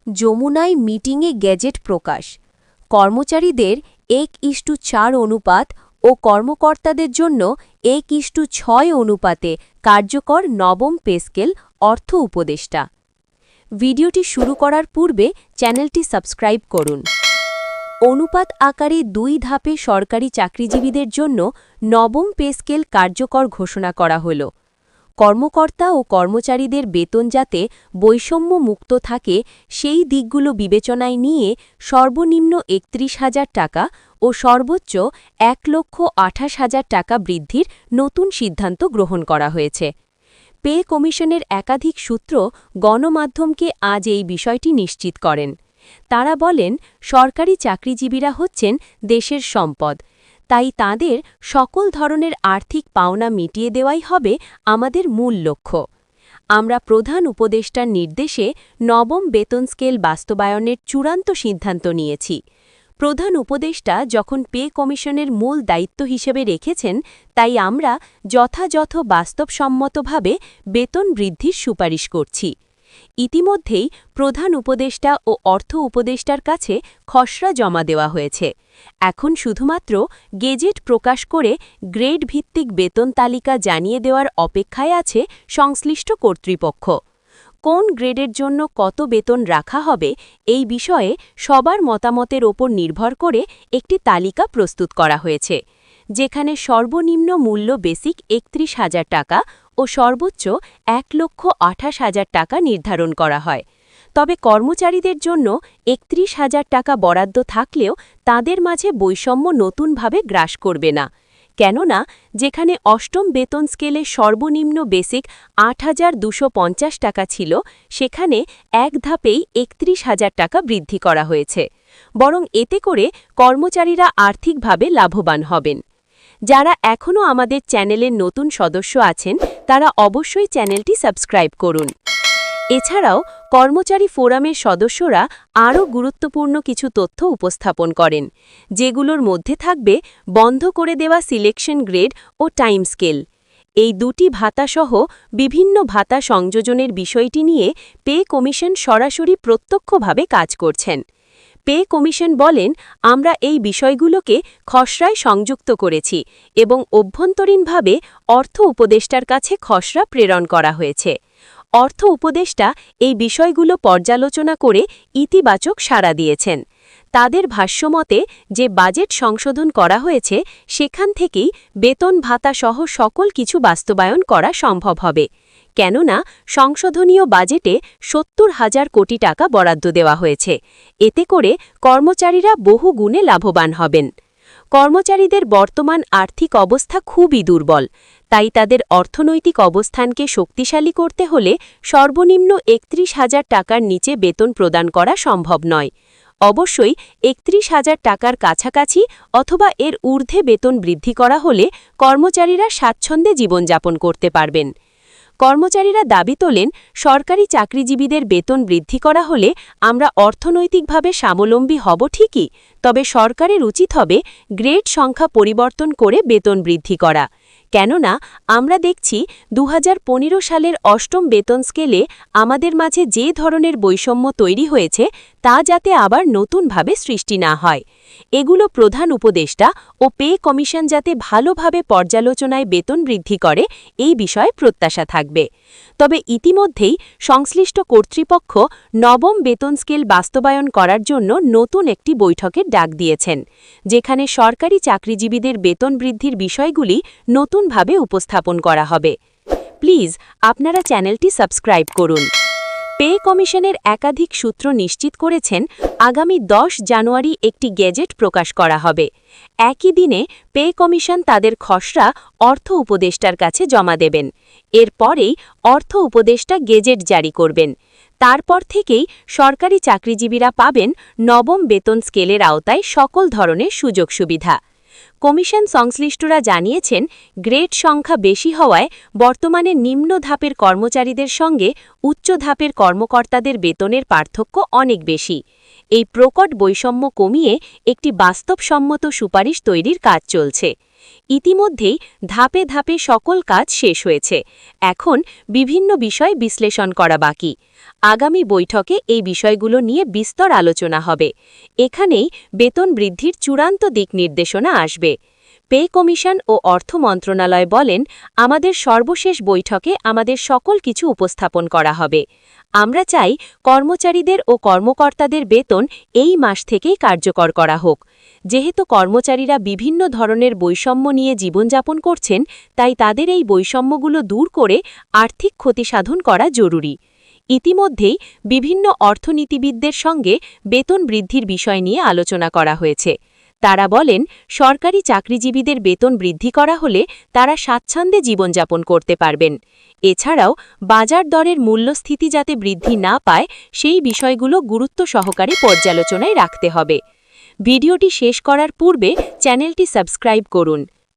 যমুনায় মিটিংয়ে গেজেট প্রকাশ, কর্মচারীদের 1:4 অনুপাত ও কর্মকর্তাদের জন্য 1:6 অনুপাতে কার্যকর নবম পে স্কেল। অর্থ উপদেষ্টা। ভিডিওটি শুরু করার পূর্বে চ্যানেলটি সাবস্ক্রাইব করুন। অনুপাত আকারে 2 ধাপে সরকারি চাকরিজীবীদের জন্য নবম পে স্কেল কার্যকর ঘোষণা করা হল। কর্মকর্তা ও কর্মচারীদের বেতন যাতে বৈষম্য মুক্ত থাকে সেই দিকগুলো বিবেচনায় নিয়ে সর্বনিম্ন ৩১,০০০ টাকা ও সর্বোচ্চ ১,২৮,০০০ টাকা বৃদ্ধির নতুন সিদ্ধান্ত গ্রহণ করা হয়েছে। পে কমিশনের একাধিক সূত্র গণমাধ্যমকে আজ এই বিষয়টি নিশ্চিত করেন। তারা বলেন, সরকারি চাকরিজীবীরা হচ্ছেন দেশের সম্পদ, তাই তাদের সকল ধরনের আর্থিক পাওনা মিটিয়ে দেওয়াই হবে আমাদের মূল লক্ষ্য। আমরা প্রধান উপদেষ্টার নির্দেশে নবম বেতন স্কেল বাস্তবায়নের চূড়ান্ত সিদ্ধান্ত নিয়েছি। প্রধান উপদেষ্টা যখন পে কমিশনের মূল দায়িত্ব হিসেবে রেখেছেন, তাই আমরা যথাযথ বাস্তবসম্মতভাবে বেতন বৃদ্ধির সুপারিশ করছি। ইতিমধ্যেই প্রধান উপদেষ্টা ও অর্থ উপদেষ্টার কাছে খসড়া জমা দেওয়া হয়েছে। এখন শুধুমাত্র গেজেট প্রকাশ করে গ্রেড ভিত্তিক বেতন তালিকা জানিয়ে দেওয়ার অপেক্ষায় আছে সংশ্লিষ্ট কর্তৃপক্ষ। কোন গ্রেডের জন্য কত বেতন রাখা হবে এই বিষয়ে সবার মতামতের ওপর নির্ভর করে একটি তালিকা প্রস্তুত করা হয়েছে, যেখানে সর্বনিম্ন মূল্য বেসিক ৩১,০০০ টাকা ও সর্বোচ্চ ১,২৮,০০০ টাকা নির্ধারণ করা হয়। তবে কর্মচারীদের জন্য ৩১,০০০ টাকা বরাদ্দ থাকলেও তাদের মাঝে বৈষম্য নতুনভাবে গ্রাস করবে না। কেননা যেখানে অষ্টম বেতন স্কেলে সর্বনিম্ন বেসিক ৮,২৫০ টাকা ছিল, সেখানে এক ধাপেই ৩১,০০০ টাকা বৃদ্ধি করা হয়েছে। বরং এতে করে কর্মচারীরা আর্থিকভাবে লাভবান হবেন। যারা এখনও আমাদের চ্যানেলের নতুন সদস্য আছেন, তারা অবশ্যই চ্যানেলটি সাবস্ক্রাইব করুন। এছাড়াও কর্মচারী ফোরামের সদস্যরা আরও গুরুত্বপূর্ণ কিছু তথ্য উপস্থাপন করেন, যেগুলোর মধ্যে থাকবে বন্ধ করে দেওয়া সিলেকশন গ্রেড ও টাইম স্কেল। এই দুটি ভাতাসহ বিভিন্ন ভাতা সংযোজনের বিষয়টি নিয়ে পে কমিশন সরাসরি প্রত্যক্ষভাবে কাজ করছেন। পে কমিশন বলেন, আমরা এই বিষয়গুলোকে খসড়ায় সংযুক্ত করেছি এবং অভ্যন্তরীণভাবে অর্থ উপদেষ্টার কাছে খসড়া প্রেরণ করা হয়েছে। অর্থ উপদেষ্টা এই বিষয়গুলো পর্যালোচনা করে ইতিবাচক সাড়া দিয়েছেন। তাদের ভাষ্যমতে যে বাজেট সংশোধন করা হয়েছে, সেখান থেকেই বেতন ভাতা সহ সকল কিছু বাস্তবায়ন করা সম্ভব হবে। কেননা সংশোধনীয় বাজেটে ৭০,০০০ কোটি টাকা বরাদ্দ দেওয়া হয়েছে। এতে করে কর্মচারীরা বহু গুণে লাভবান হবেন। কর্মচারীদের বর্তমান আর্থিক অবস্থা খুবই দুর্বল, তাই তাদের অর্থনৈতিক অবস্থানকে শক্তিশালী করতে হলে সর্বনিম্ন ৩১,০০০ টাকার নিচে বেতন প্রদান করা সম্ভব নয়। অবশ্যই ৩১,০০০ টাকার কাছাকাছি অথবা এর ঊর্ধ্বে বেতন বৃদ্ধি করা হলে কর্মচারীরা স্বাচ্ছন্দ্যে জীবনযাপন করতে পারবেন। কর্মচারীরা দাবি তোলেন, সরকারি চাকরিজীবীদের বেতন বৃদ্ধি করা হলে আমরা অর্থনৈতিকভাবে স্বাবলম্বী হব ঠিকই, তবে সরকারের উচিত হবে গ্রেড সংখ্যা পরিবর্তন করে বেতন বৃদ্ধি করা। কেননা আমরা দেখছি ২০১৫ সালের অষ্টম বেতন স্কেলে আমাদের মাঝে যে ধরনের বৈষম্য তৈরি হয়েছে, তা যাতে আবার নতুনভাবে সৃষ্টি না হয়। এগুলো প্রধান উপদেষ্টা ও পে কমিশন যাতে ভালোভাবে পর্যালোচনায় বেতন বৃদ্ধি করে, এই বিষয়ে প্রত্যাশা থাকবে। তবে ইতিমধ্যেই সংশ্লিষ্ট কর্তৃপক্ষ নবম বেতন স্কেল বাস্তবায়ন করার জন্য নতুন একটি বৈঠকের ডাক দিয়েছেন, যেখানে সরকারি চাকরিজীবীদের বেতন বৃদ্ধির বিষয়গুলি নতুনভাবে উপস্থাপন করা হবে। প্লিজ আপনারা চ্যানেলটি সাবস্ক্রাইব করুন। পে কমিশনের একাধিক সূত্র নিশ্চিত করেছেন, আগামী ১০ জানুয়ারি একটি গেজেট প্রকাশ করা হবে। একই দিনে পে কমিশন তাদের খসড়া অর্থ উপদেষ্টার কাছে জমা দেবেন। এরপরেই অর্থ উপদেষ্টা গেজেট জারি করবেন। তারপর থেকেই সরকারি চাকরিজীবীরা পাবেন নবম বেতন স্কেলের আওতায় সকল ধরনের সুযোগ সুবিধা। কমিশন সংশ্লিষ্টরা জানিয়েছেন, গ্রেড সংখ্যা বেশি হওয়ায় বর্তমানে নিম্ন ধাপের কর্মচারীদের সঙ্গে উচ্চ ধাপের কর্মকর্তাদের বেতনের পার্থক্য অনেক বেশি। এই প্রকট বৈষম্য কমিয়ে একটি বাস্তবসম্মত সুপারিশ তৈরির কাজ চলছে। ইতিমধ্যেই ধাপে ধাপে সকল কাজ শেষ হয়েছে। এখন বিভিন্ন বিষয় বিশ্লেষণ করা বাকি। আগামী বৈঠকে এই বিষয়গুলো নিয়ে বিস্তর আলোচনা হবে। এখানেই বেতন বৃদ্ধির চূড়ান্ত দিক নির্দেশনা আসবে। পে কমিশন ও অর্থ মন্ত্রণালয় বলেন, আমাদের সর্বশেষ বৈঠকে আমাদের সকল কিছু উপস্থাপন করা হবে। আমরা চাই কর্মচারীদের ও কর্মকর্তাদের বেতন এই মাস থেকেই কার্যকর করা হোক। যেহেতু কর্মচারীরা বিভিন্ন ধরনের বৈষম্য নিয়ে জীবনযাপন করছেন, তাই তাদের এই বৈষম্যগুলো দূর করে আর্থিক ক্ষতিসাধন করা জরুরি। ইতিমধ্যেই বিভিন্ন অর্থনীতিবিদদের সঙ্গে বেতন বৃদ্ধির বিষয় নিয়ে আলোচনা করা হয়েছে। তারা বলেন, সরকারি চাকরিজীবীদের বেতন বৃদ্ধি করা হলে তারা স্বাচ্ছন্দ্যে জীবনযাপন করতে পারবেন। এছাড়াও বাজার দরের মূল্যস্ফীতি যাতে বৃদ্ধি না পায় সেই বিষয়গুলো গুরুত্ব সহকারে পর্যালোচনায় রাখতে হবে। ভিডিওটি শেষ করার পূর্বে চ্যানেলটি সাবস্ক্রাইব করুন।